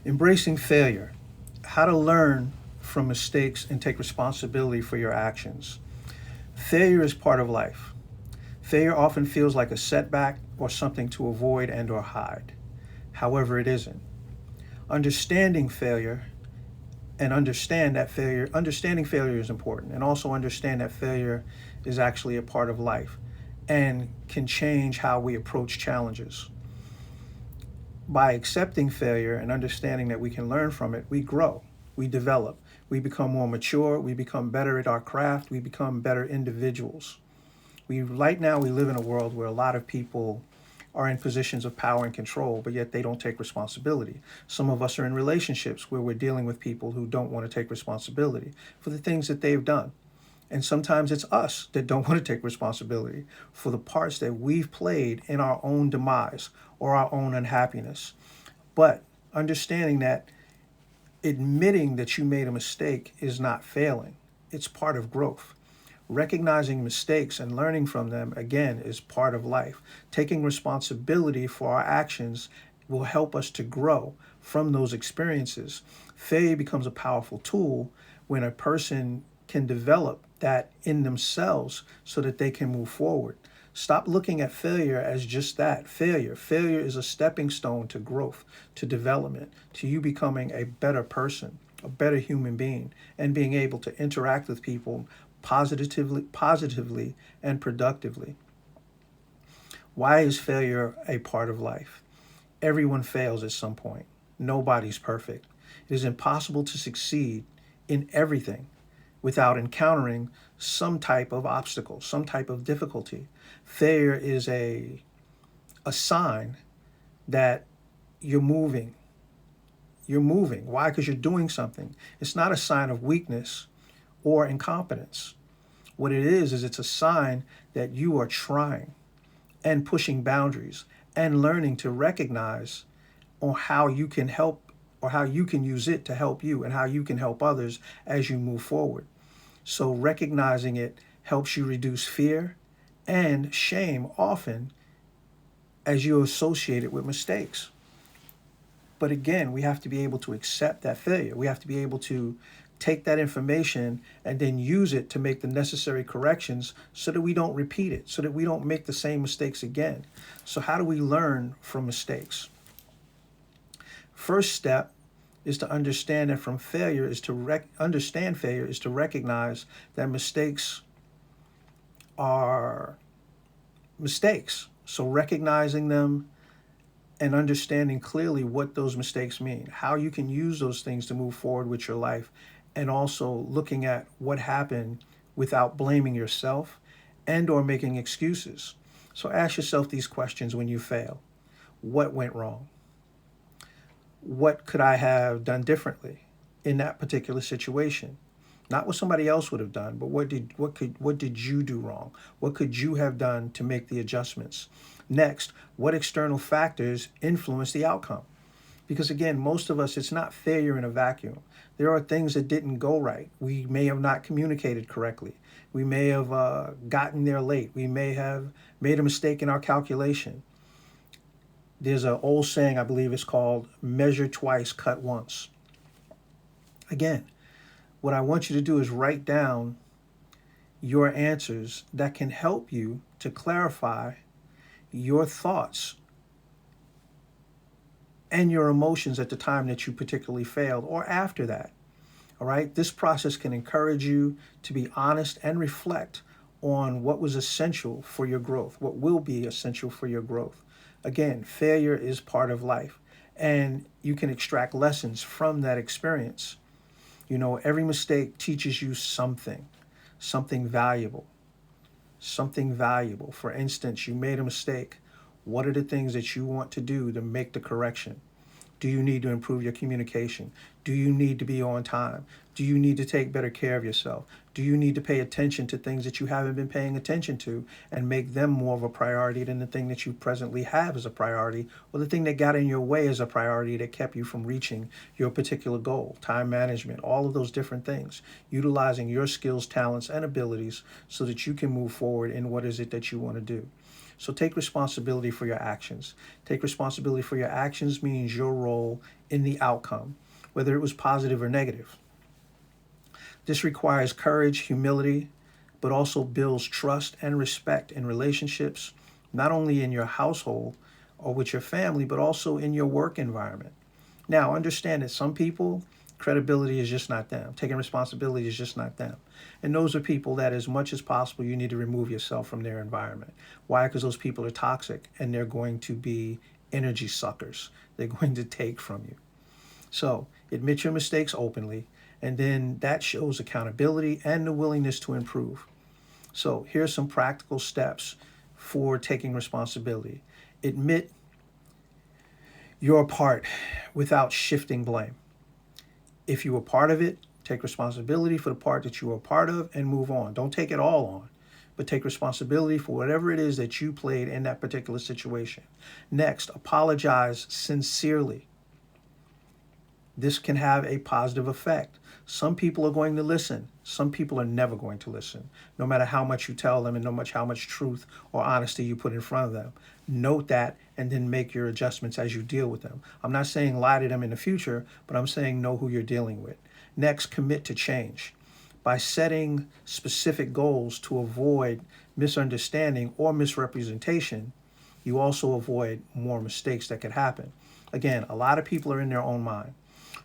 Embracing failure. How to learn from mistakes and take responsibility for your actions. Failure is part of life. Failure often feels like a setback or something to avoid and or hide. However, it isn't. Understanding failure and understanding failure is important, and also understand that failure is actually a part of life and can change how we approach challenges. By accepting failure and understanding that we can learn from it, we grow, we develop, we become more mature, we become better at our craft, we become better individuals. Right now we live in a world where a lot of people are in positions of power and control, but yet they don't take responsibility. Some of us are in relationships where we're dealing with people who don't want to take responsibility for the things that they've done. And sometimes it's us that don't want to take responsibility for the parts that we've played in our own demise or our own unhappiness. But understanding that admitting that you made a mistake is not failing, it's part of growth. Recognizing mistakes and learning from them, again, is part of life. Taking responsibility for our actions will help us to grow from those experiences. Failure becomes a powerful tool when a person can develop that in themselves so that they can move forward. Stop looking at failure as just that failure. Failure is a stepping stone to growth, to development, to you becoming a better person, a better human being, and being able to interact with people positively and productively. Why is failure a part of life? Everyone fails at some point. Nobody's perfect. It is impossible to succeed in everything without encountering some type of obstacle, some type of difficulty. Failure is a sign that you're moving. You're moving. Why? Because you're doing something. It's not a sign of weakness or incompetence. What it is it's a sign that you are trying and pushing boundaries and learning to recognize on how you can help or how you can use it to help you and how you can help others as you move forward. So recognizing it helps you reduce fear and shame often as you associate it with mistakes. But again, we have to be able to accept that failure. We have to be able to take that information and then use it to make the necessary corrections so that we don't repeat it, so that we don't make the same mistakes again. So, how do we learn from mistakes? First step is to understand that from failure is to understand failure is to recognize that mistakes are mistakes. So recognizing them and understanding clearly what those mistakes mean, how you can use those things to move forward with your life, and also looking at what happened without blaming yourself and or making excuses. So ask yourself these questions when you fail. What went wrong? What could I have done differently in that particular situation? Not what somebody else would have done, but what did you do wrong? What could you have done to make the adjustments? Next, what external factors influence the outcome? Because again, most of us, it's not failure in a vacuum. There are things that didn't go right. We may have not communicated correctly. We may have gotten there late. We may have made a mistake in our calculation. There's an old saying, I believe it's called measure twice, cut once. Again, what I want you to do is write down your answers that can help you to clarify your thoughts and your emotions at the time that you particularly failed or after that. All right. This process can encourage you to be honest and reflect on what was essential for your growth, what will be essential for your growth. Again, failure is part of life, and you can extract lessons from that experience. You know, every mistake teaches you something, something valuable, something valuable. For instance, you made a mistake. What are the things that you want to do to make the correction? Do you need to improve your communication? Do you need to be on time? Do you need to take better care of yourself? Do you need to pay attention to things that you haven't been paying attention to and make them more of a priority than the thing that you presently have as a priority, or the thing that got in your way as a priority that kept you from reaching your particular goal? Time management, all of those different things. Utilizing your skills, talents, and abilities so that you can move forward in what is it that you want to do. So take responsibility for your actions. Take responsibility for your actions means your role in the outcome, whether it was positive or negative. This requires courage, humility, but also builds trust and respect in relationships, not only in your household or with your family, but also in your work environment. Now, understand that some people, credibility is just not them. Taking responsibility is just not them. And those are people that, as much as possible, you need to remove yourself from their environment. Why? Because those people are toxic and they're going to be energy suckers. They're going to take from you. So admit your mistakes openly, and then that shows accountability and the willingness to improve. So here's some practical steps for taking responsibility. Admit your part without shifting blame. If you were part of it, take responsibility for the part that you were a part of and move on. Don't take it all on, but take responsibility for whatever it is that you played in that particular situation. Next, apologize sincerely. This can have a positive effect. Some people are going to listen. Some people are never going to listen, no matter how much you tell them and no matter how much truth or honesty you put in front of them. Note that and then make your adjustments as you deal with them. I'm not saying lie to them in the future, but I'm saying know who you're dealing with. Next, commit to change. By setting specific goals to avoid misunderstanding or misrepresentation, you also avoid more mistakes that could happen. Again, a lot of people are in their own mind.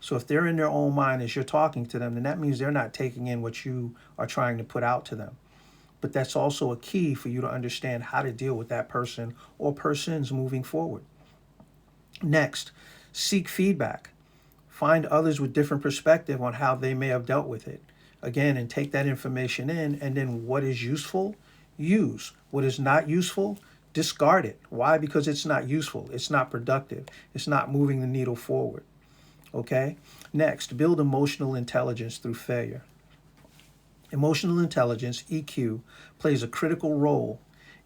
So if they're in their own mind as you're talking to them, then that means they're not taking in what you are trying to put out to them. But that's also a key for you to understand how to deal with that person or persons moving forward. Next, seek feedback. Find others with different perspective on how they may have dealt with it. Again, and take that information in, and then what is useful, use. What is not useful, discard it. Why? Because it's not useful. It's not productive. It's not moving the needle forward. Okay? Next, build emotional intelligence through failure. Emotional intelligence, EQ, plays a critical role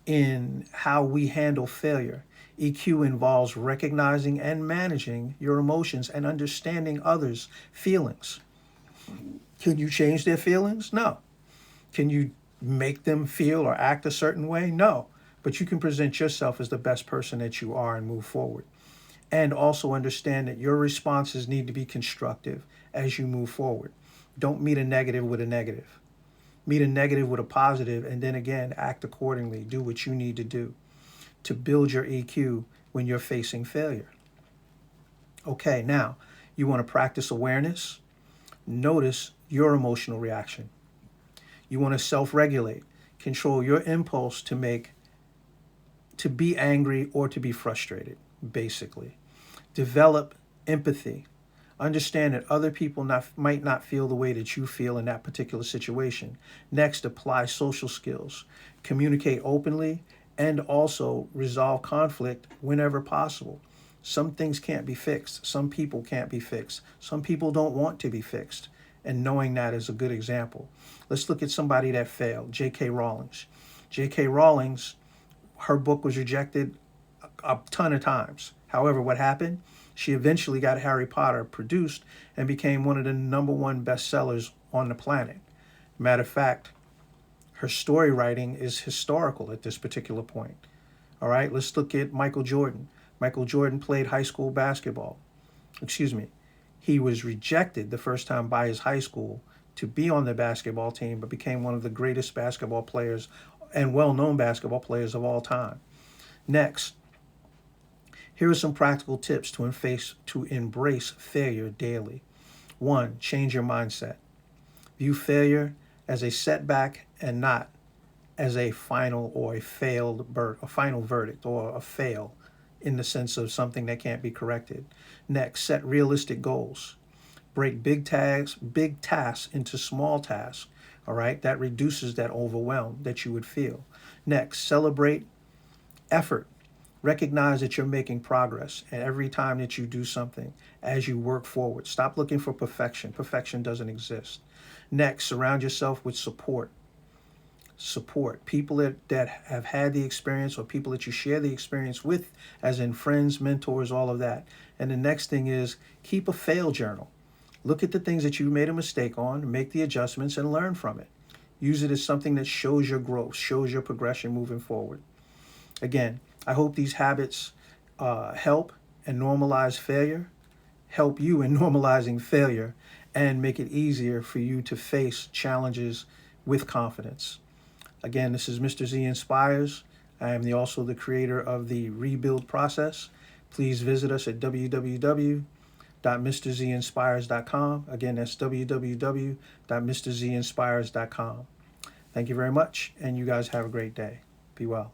in how we handle failure. EQ involves recognizing and managing your emotions and understanding others' feelings. Can you change their feelings? No. Can you make them feel or act a certain way? No. But you can present yourself as the best person that you are and move forward. And also understand that your responses need to be constructive as you move forward. Don't meet a negative with a negative. Meet a negative with a positive, and then again, act accordingly. Do what you need to do to build your EQ when you're facing failure. Okay, now, you want to practice awareness. Notice your emotional reaction. You want to self-regulate. Control your impulse to be angry or to be frustrated, basically. Develop empathy. Understand that other people might not feel the way that you feel in that particular situation. Next, apply social skills. Communicate openly and also resolve conflict whenever possible. Some things can't be fixed. Some people can't be fixed. Some people don't want to be fixed. And knowing that is a good example. Let's look at somebody that failed, J.K. Rowling. J.K. Rowling, her book was rejected a ton of times. However, what happened? She eventually got Harry Potter produced and became one of the #1 bestsellers on the planet. Matter of fact, her story writing is historical at this particular point. All right, let's look at Michael Jordan. Michael Jordan played high school basketball. He was rejected the first time by his high school to be on the basketball team, but became one of the greatest basketball players and well-known basketball players of all time. Next, here are some practical tips to embrace failure daily. 1, change your mindset. View failure as a setback and not as a final or a final verdict or a fail in the sense of something that can't be corrected. Next, set realistic goals. Break big tasks into small tasks. All right, that reduces that overwhelm that you would feel. Next, celebrate effort. Recognize that you're making progress, and every time that you do something, as you work forward, stop looking for perfection. Perfection doesn't exist. Next, surround yourself with support. People that have had the experience or people that you share the experience with, as in friends, mentors, all of that. And the next thing is keep a fail journal. Look at the things that you made a mistake on, make the adjustments, and learn from it. Use it as something that shows your growth, shows your progression moving forward. Again, I hope these habits help and normalize failure, help you in normalizing failure, and make it easier for you to face challenges with confidence. Again, this is Mr. Z Inspires. I am also the creator of the Rebuild Process. Please visit us at www.mrzinspires.com. Again, that's www.mrzinspires.com. Thank you very much, and you guys have a great day. Be well.